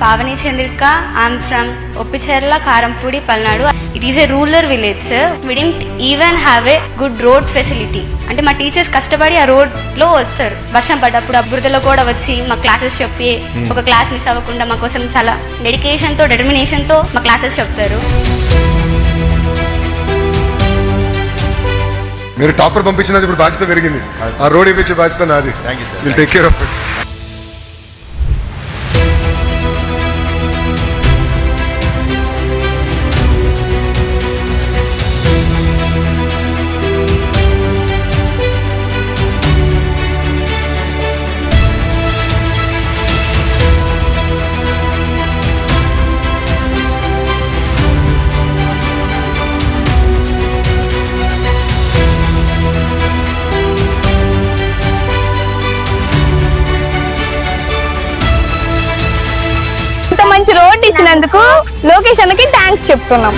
Pavani Chandrika. I'm from Oppicherla, Karampudi, Palnadu. It is a rural village, sir. We didn't even have a good road facility. అంటే మా teachers కష్టపడి ఆ road లో వస్తారు. వర్షం పడ్డప్పుడు ఆ బురదలో కూడా వచ్చి మా క్లాసెస్ చెప్పి ఒక క్లాస్ మిస్ అవ్వకుండా మా కోసం చాలా డెడికేషన్ తో డిటర్మినేషన్ తో మా క్లాసెస్ చెప్తారు. మీరు టాపర్ పంపించినది ఇప్పుడు బాధ్యత పెరిగింది. ఆ రోడ్ ఇప్పించే బాధ్యత నాది. Will take care of it. మంచి రోడ్ ఇచ్చినందుకు లోకేష్ అన్నకి థ్యాంక్స్ చెప్తున్నాం.